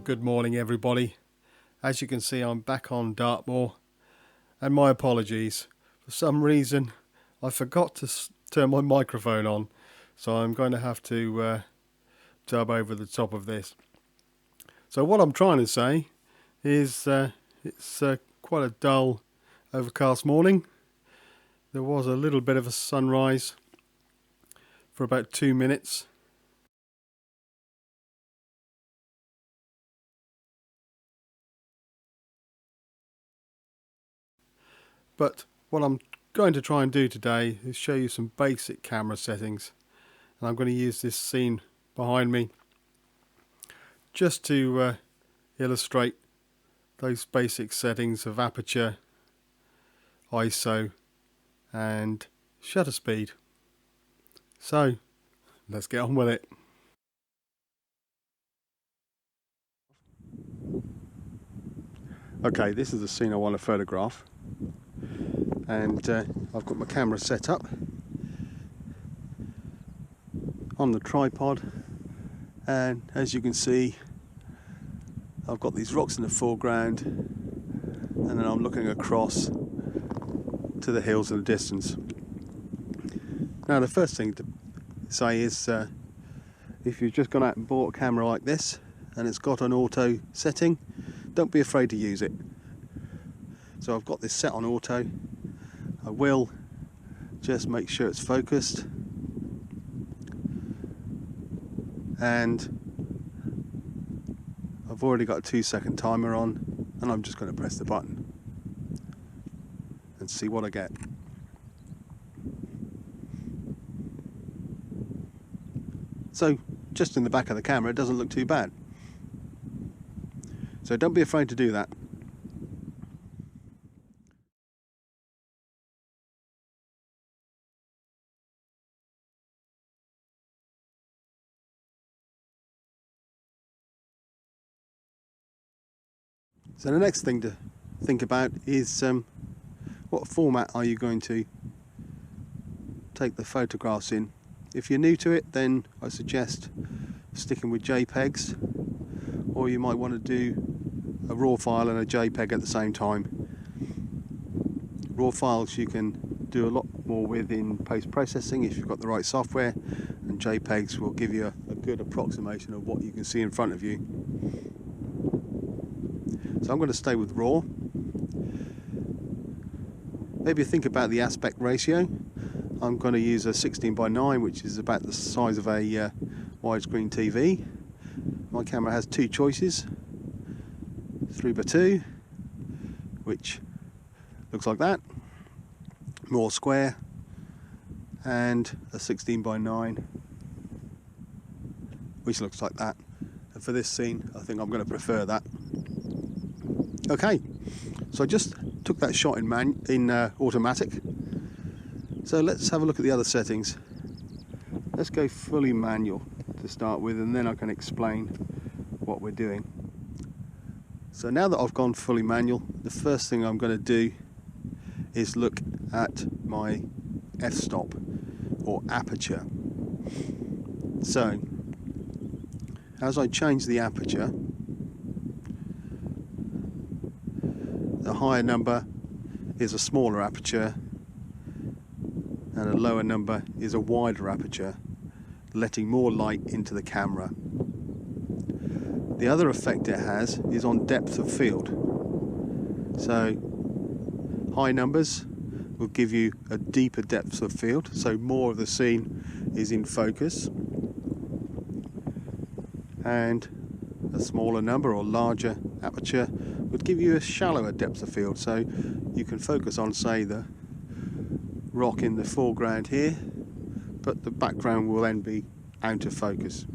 Good morning, everybody. As you can see, I'm back on Dartmoor, and my apologies. For some reason, I forgot to turn my microphone on, so I'm going to have to dub over the top of this. So what I'm trying to say is it's quite a dull, overcast morning. There was a little bit of a sunrise for about 2 minutes. But what I'm going to try and do today is show you some basic camera settings. And I'm going to use this scene behind me just to illustrate those basic settings of aperture, ISO and shutter speed. So let's get on with it. Okay, this is the scene I want to photograph, and I've got my camera set up on the tripod, and as you can see, I've got these rocks in the foreground, and then I'm looking across to the hills in the distance. Now, the first thing to say is if you've just gone out and bought a camera like this and it's got an auto setting, don't be afraid to use it. So I've got this set on auto. I will just make sure it's focused, and I've already got a 2-second timer on, and I'm just going to press the button and see what I get. So just in the back of the camera, it doesn't look too bad. So don't be afraid to do that. So the next thing to think about is what format are you going to take the photographs in. If you're new to it, then I suggest sticking with JPEGs, or you might want to do a RAW file and a JPEG at the same time. RAW files you can do a lot more with in post-processing if you've got the right software, and JPEGs will give you a good approximation of what you can see in front of you. So I'm going to stay with RAW. Maybe think about the aspect ratio. I'm going to use a 16:9, which is about the size of a widescreen TV. My camera has two choices: 3:2, which looks like that, more square, and a 16:9, which looks like that. And for this scene, I think I'm going to prefer that. Okay, so I just took that shot in automatic. So let's have a look at the other settings. Let's go fully manual to start with, and then I can explain what we're doing. So now that I've gone fully manual, the first thing I'm going to do is look at my f-stop, or aperture. So as I change the aperture, the higher number is a smaller aperture, and a lower number is a wider aperture, letting more light into the camera. The other effect it has is on depth of field. So high numbers will give you a deeper depth of field, so more of the scene is in focus, and a smaller number or larger aperture would give you a shallower depth of field, so you can focus on, say, the rock in the foreground here, but the background will then be out of focus.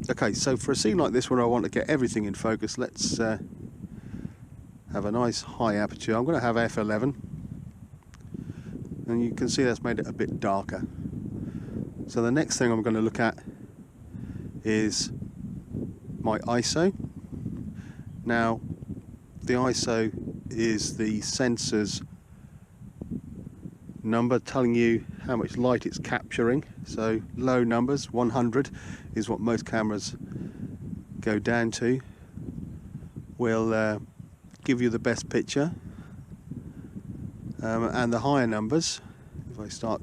Okay, so for a scene like this where I want to get everything in focus, let's have a nice high aperture. I'm going to have f11, and you can see that's made it a bit darker. So the next thing I'm going to look at is my ISO. Now, the ISO is the sensor's number telling you how much light it's capturing. So low numbers, 100, is what most cameras go down to will give you the best picture, and the higher numbers, if I start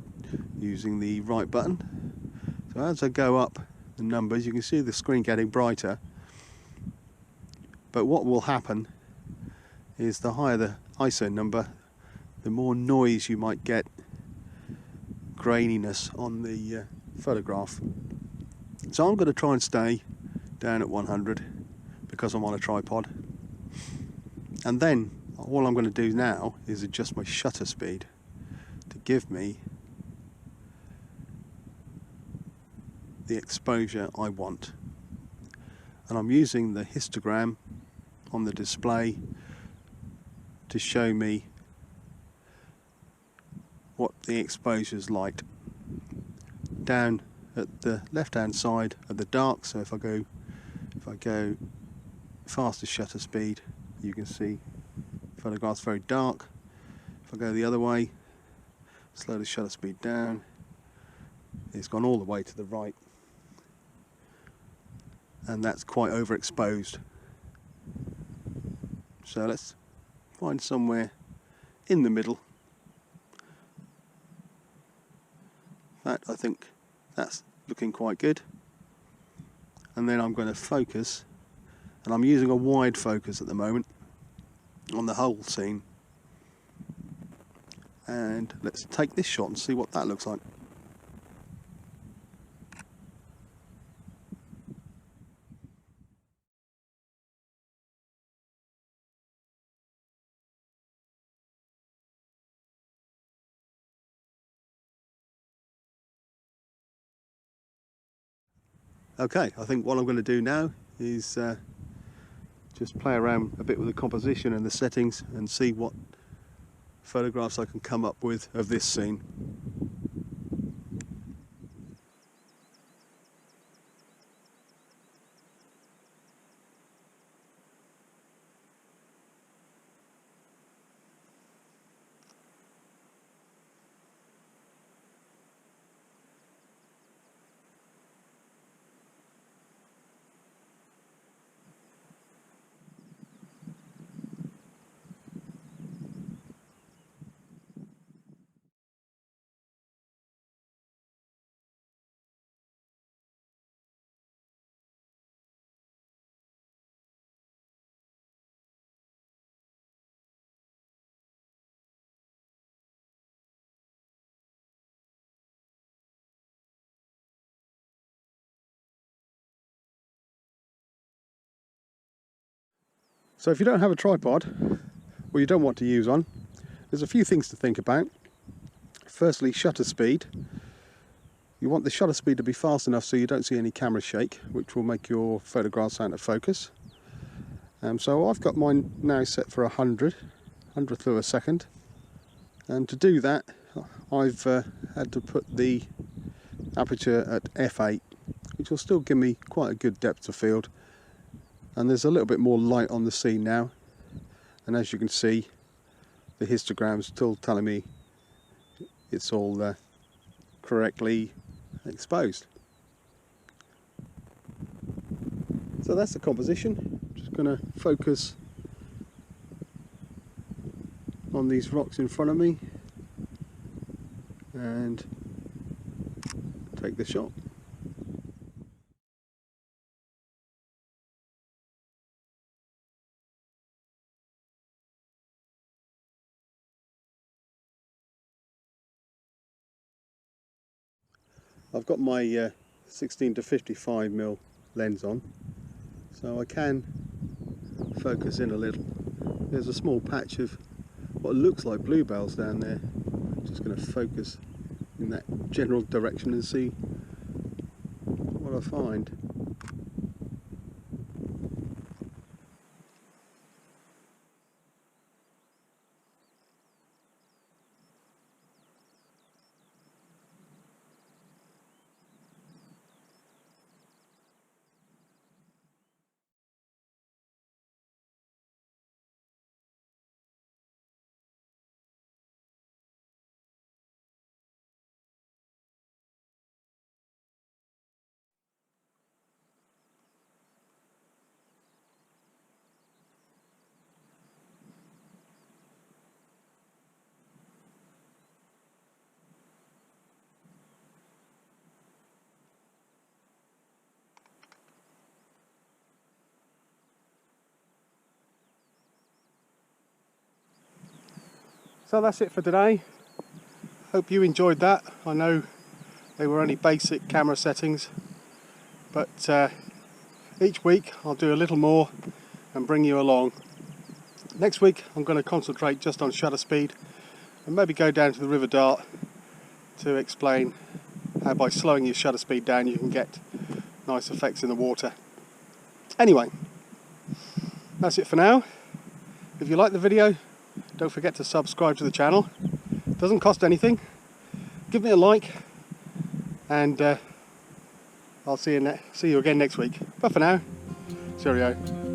using the right button, so as I go up the numbers you can see the screen getting brighter, but what will happen is the higher the ISO number, the more noise you might get, graininess on the photograph. So I'm going to try and stay down at 100 because I'm on a tripod, and then all I'm going to do now is adjust my shutter speed to give me the exposure I want, and I'm using the histogram on the display to show me what the exposure is like. Down at the left hand side of the dark, so if I go faster shutter speed you can see photographs very dark. If I go the other way, slow the shutter speed down, it's gone all the way to the right, and that's quite overexposed. So let's find somewhere in the middle. That, I think that's looking quite good. And then I'm going to focus, and I'm using a wide focus at the moment on the whole scene. And let's take this shot and see what that looks like. Okay, I think what I'm going to do now is just play around a bit with the composition and the settings and see what photographs I can come up with of this scene. So if you don't have a tripod, or you don't want to use one, there's a few things to think about. Firstly, shutter speed. You want the shutter speed to be fast enough so you don't see any camera shake, which will make your photographs out of focus. So I've got mine now set for 100th of a second, and to do that I've had to put the aperture at f8, which will still give me quite a good depth of field, and there's a little bit more light on the scene now, and as you can see the histogram's still telling me it's all correctly exposed. So that's the composition. Just going to focus on these rocks in front of me and take the shot. I've got my 16 to 55mm lens on, so I can focus in a little. There's a small patch of what looks like bluebells down there. I'm just going to focus in that general direction and see what I find. So that's it for today. Hope you enjoyed that. I know they were only basic camera settings, but each week I'll do a little more and bring you along. Next week I'm going to concentrate just on shutter speed and maybe go down to the River Dart to explain how by slowing your shutter speed down you can get nice effects in the water. Anyway, that's it for now. If you like the video, don't forget to subscribe to the channel. It doesn't cost anything. Give me a like, and I'll see you again next week. But for now, cheerio.